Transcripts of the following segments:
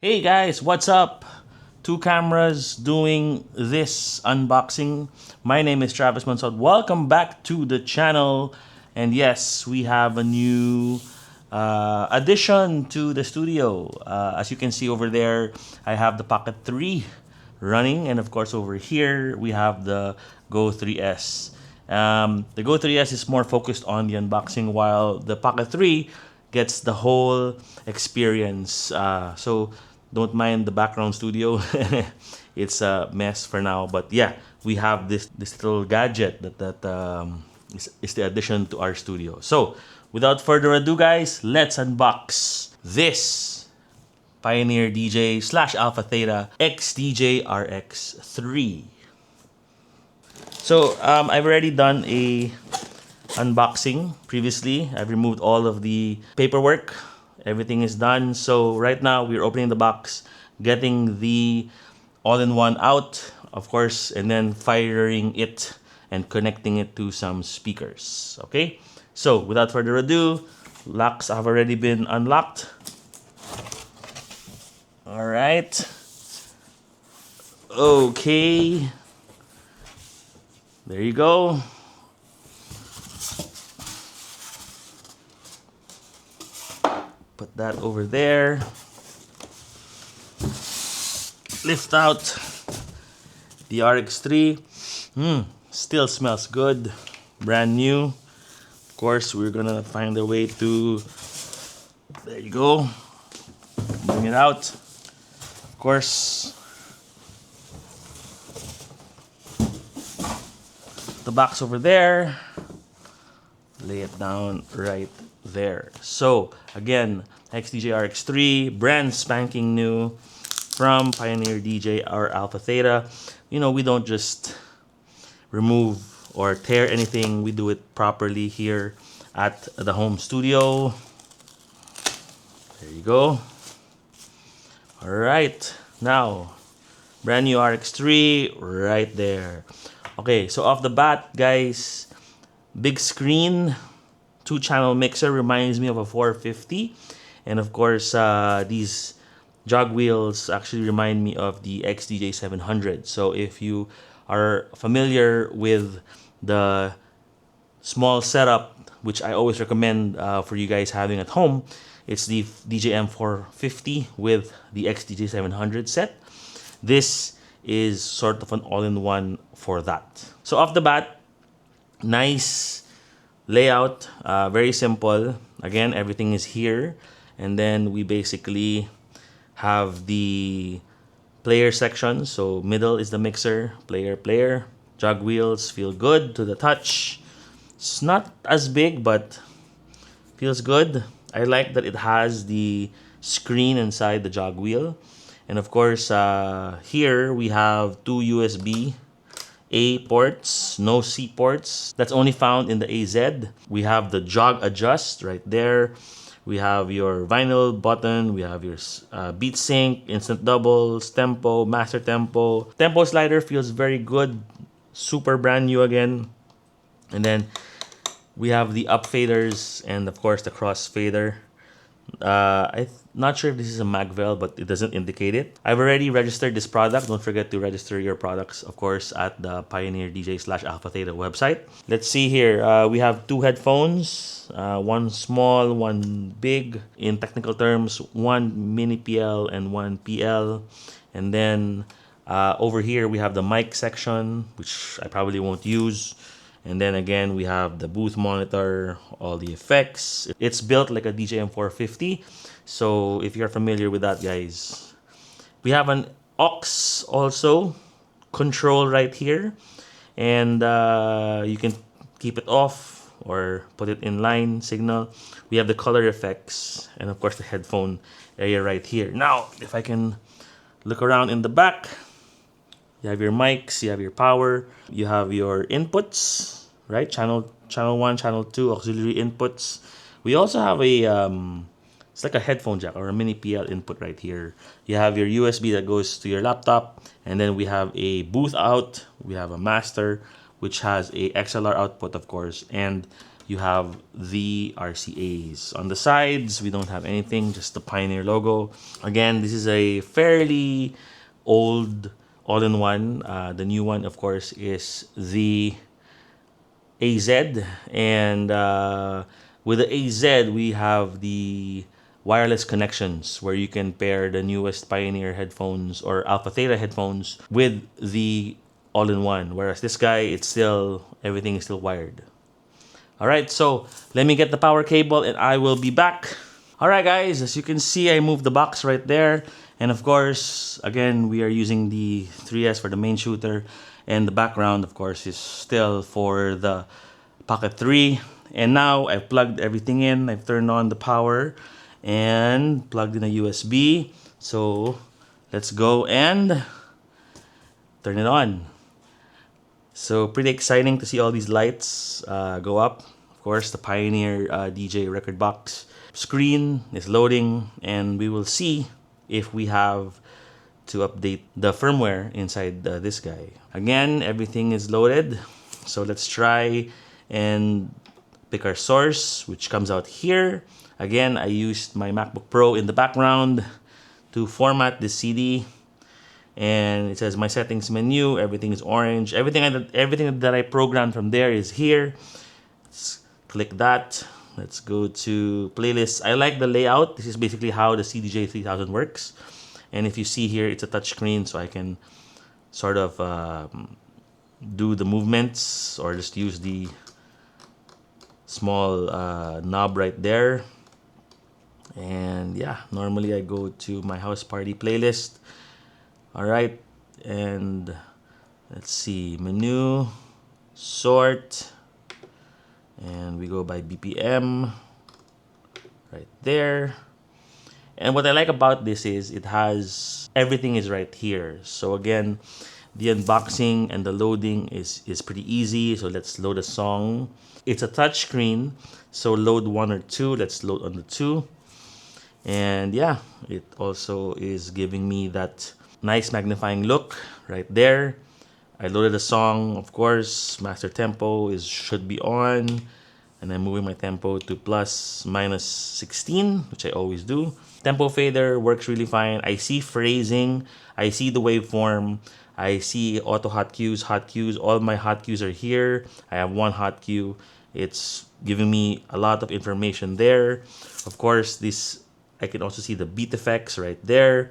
Hey guys, what's up? Two cameras doing this unboxing. My name is Travis Mansod. Welcome back to the channel. And yes, we have a new addition to the studio. As you can see over there, I have the Pocket 3 running. And of course over here, we have the Go 3S. The Go 3S is more focused on the unboxing while the Pocket 3 gets the whole experience. So don't mind the background studio. It's a mess for now, but yeah, we have this little gadget that is the addition to our studio. So without further ado, guys, let's unbox this Pioneer DJ slash Alpha Theta XDJ-RX3. So I've already done a unboxing previously. I've removed all of the paperwork. Everything is done. So right now we're opening the box, getting the all-in-one out, of course, and then firing it and connecting it to some speakers. Okay? So without further ado, locks have already been unlocked. All right. Okay. There you go. Put that over there. Lift out the RX3. Still smells good. Brand new. Of course, we're gonna find a way to... There you go. Bring it out. Of course, the box over there. Lay it down right there. So again, XDJ-RX3, brand spanking new from Pioneer DJ or Alpha Theta. You know, we don't just remove or tear anything. We do it properly here at the home studio. There you go. All right, now brand new RX3 right there. Okay, so off the bat, guys, big screen, 2-channel mixer, reminds me of a 450. And of course, these jog wheels actually remind me of the XDJ-700. So if you are familiar with the small setup, which I always recommend for you guys having at home, it's the DJM450 with the XDJ-700 set. This is sort of an all-in-one for that. So off the bat, nice layout, very simple. Again, everything is here, and then we basically have the player section. So middle is the mixer, player. Jog wheels feel good to the touch. It's not as big, but feels good. I like that it has the screen inside the jog wheel. And of course, here we have two USB A ports, no C ports. That's only found in the AZ. We have the jog adjust right there. We have your vinyl button. We have your beat sync, instant doubles, tempo, master tempo. Tempo slider feels very good. Super brand new again. And then we have the up faders and of course the cross fader. I'm not sure if this is a Magvel, but it doesn't indicate it. I've already registered this product. Don't forget to register your products, of course, at the Pioneer DJ slash Alpha Theta website. Let's see here. We have two headphones, one small, one big. In technical terms, one mini PL and one PL. And then over here, we have the mic section, which I probably won't use. And then again, we have the booth monitor, all the effects. It's built like a DJM450. So if you're familiar with that, guys, we have an aux also control right here. And you can keep it off or put it in line signal. We have the color effects and of course the headphone area right here. Now, if I can look around in the back, you have your mics, you have your power, you have your inputs, right? Channel 1, channel 2, auxiliary inputs. We also have a, it's like a headphone jack or a mini PL input right here. You have your USB that goes to your laptop, and then we have a booth out. We have a master, which has a XLR output, of course, and you have the RCAs. On the sides, we don't have anything, just the Pioneer logo. Again, this is a fairly old all-in-one. The new one, of course, is the AZ, and with the AZ, we have the wireless connections where you can pair the newest Pioneer headphones or Alpha Theta headphones with the all-in-one. Whereas this guy, it's still, everything is still wired. All right, so let me get the power cable and I will be back. All right, guys, as you can see, I moved the box right there. And of course, again, we are using the 3S for the main shooter. And the background, of course, is still for the Pocket 3. And now I've plugged everything in. I've turned on the power and plugged in a USB. So let's go and turn it on. So pretty exciting to see all these lights go up. Of course, the Pioneer DJ record box screen is loading, and we will see if we have to update the firmware inside this guy. Again, everything is loaded. So let's try and pick our source, which comes out here. Again, I used my MacBook Pro in the background to format this CD. And it says my settings menu, everything is orange. Everything that I programmed from there is here. Let's click that. Let's go to playlists. I like the layout. This is basically how the CDJ-3000 works. And if you see here, it's a touch screen, so I can sort of do the movements or just use the small knob right there. And yeah, normally I go to my house party playlist. All right, and let's see, menu, sort, and we go by BPM right there. And what I like about this is it has everything is right here. So again, the unboxing and the loading is pretty easy. So let's load a song. It's a touch screen, so load 1 or 2. Let's load on the 2. And yeah, it also is giving me that nice magnifying look right there. I loaded a song, of course. Master tempo should be on, and I'm moving my tempo to plus minus 16, which I always do. Tempo fader works really fine. I see phrasing, I see the waveform, I see auto hot cues. All my hot cues are here. I have one hot cue. It's giving me a lot of information there. Of course, I can also see the beat effects right there,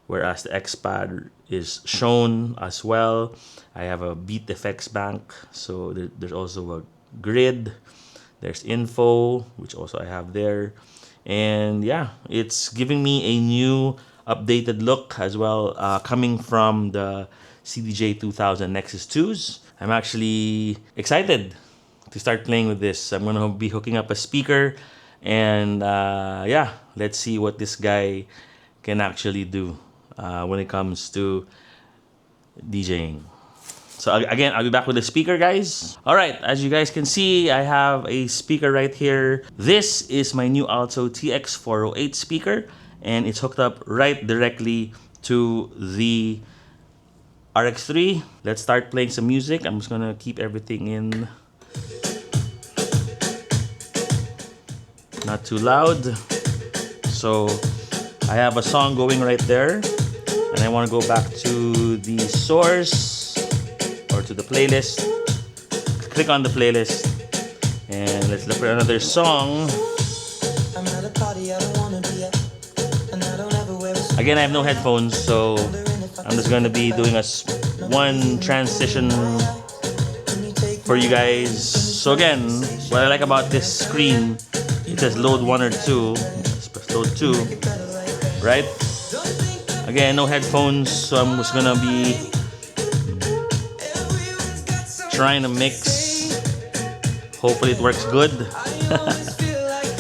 whereas the X-Pad is shown as well. I have a beat effects bank, so there's also a grid. There's info, which also I have there. And yeah, it's giving me a new updated look as well, coming from the CDJ-2000 Nexus 2s. I'm actually excited to start playing with this. I'm going to be hooking up a speaker, and yeah, let's see what this guy can actually do when it comes to DJing. So again, I'll be back with the speaker, guys. All right, as you guys can see, I have a speaker right here. This is my new Alto TX408 speaker, and it's hooked up right directly to the RX3. Let's start playing some music. I'm just gonna keep everything in not too loud. So I have a song going right there, and I want to go back to the source or to the playlist. Click on the playlist, and let's look for another song. Again, I have no headphones, so I'm just going to be doing one transition for you guys. So again, what I like about this screen, it says load 1 or 2. Let's press load 2, right? Again, no headphones, so I'm just gonna be trying to mix. Hopefully it works good.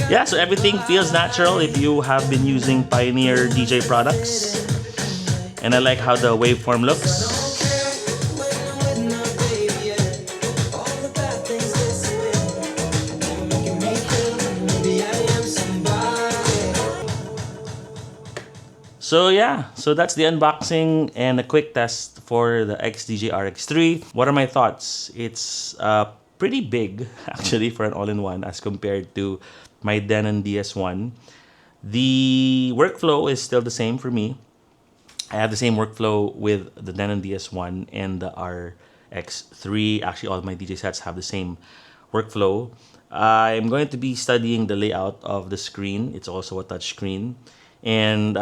Yeah, so everything feels natural if you have been using Pioneer DJ products. And I like how the waveform looks. So yeah, so that's the unboxing and a quick test for the XDJ-RX3. What are my thoughts? It's a pretty big actually for an all-in-one as compared to my Denon DS1. The workflow is still the same for me. I have the same workflow with the Denon DS1 and the RX3. Actually, all my DJ sets have the same workflow. I'm going to be studying the layout of the screen. It's also a touch screen. And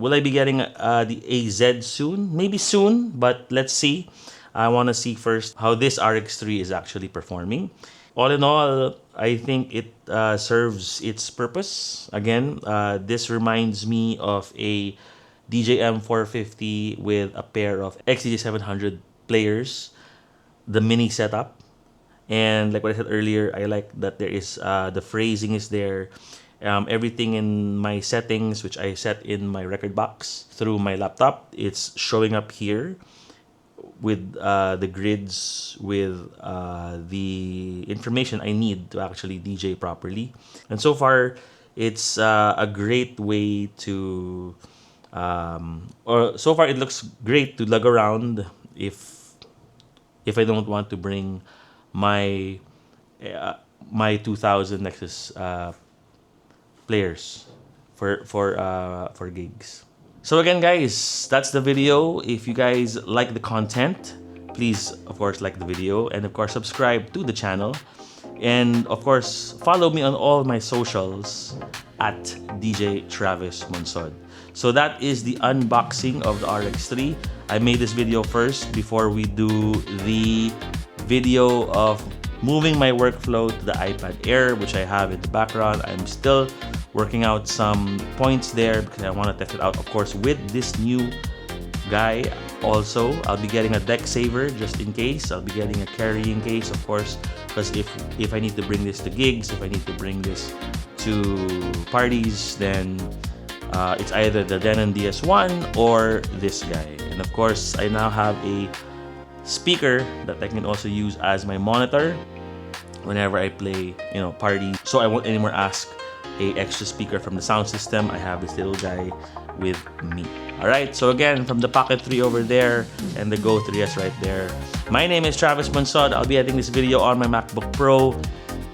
will I be getting the AZ soon? Maybe soon, but let's see. I want to see first how this RX3 is actually performing. All in all, I think it serves its purpose. Again, this reminds me of a DJM 450 with a pair of XDJ 700 players, the mini setup. And like what I said earlier, I like that there is the phrasing is there. Everything in my settings, which I set in my record box through my laptop, it's showing up here with the grids, with the information I need to actually DJ properly. And so far, it's a great way to, or so far it looks great to lug around if I don't want to bring my my 2000 Nexus players for gigs. So again, guys, that's the video. If you guys like the content, please of course like the video and of course subscribe to the channel, and of course follow me on all my socials at DJ Travis Monsod. So that is the unboxing of the RX3. I made this video first before we do the video of moving my workflow to the iPad Air, which I have in the background. I'm still working out some points there because I want to test it out, of course, with this new guy. Also, I'll be getting a deck saver just in case. I'll be getting a carrying case, of course, because if I need to bring this to gigs, if I need to bring this to parties, then it's either the Denon DS1 or this guy. And of course, I now have a speaker that I can also use as my monitor whenever I play, parties. So I won't anymore ask a extra speaker from the sound system. I have this little guy with me. Alright, so again, from the Pocket 3 over there and the Go 3S right there, my name is Travis Monsod. I'll be editing this video on my MacBook Pro.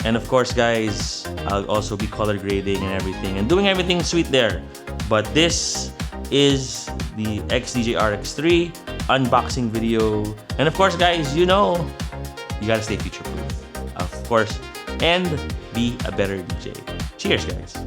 And of course, guys, I'll also be color grading and everything and doing everything sweet there. But this is the XDJ-RX3 unboxing video. And of course, guys, you gotta stay future-proof, of course, and be a better DJ. Cheers, guys.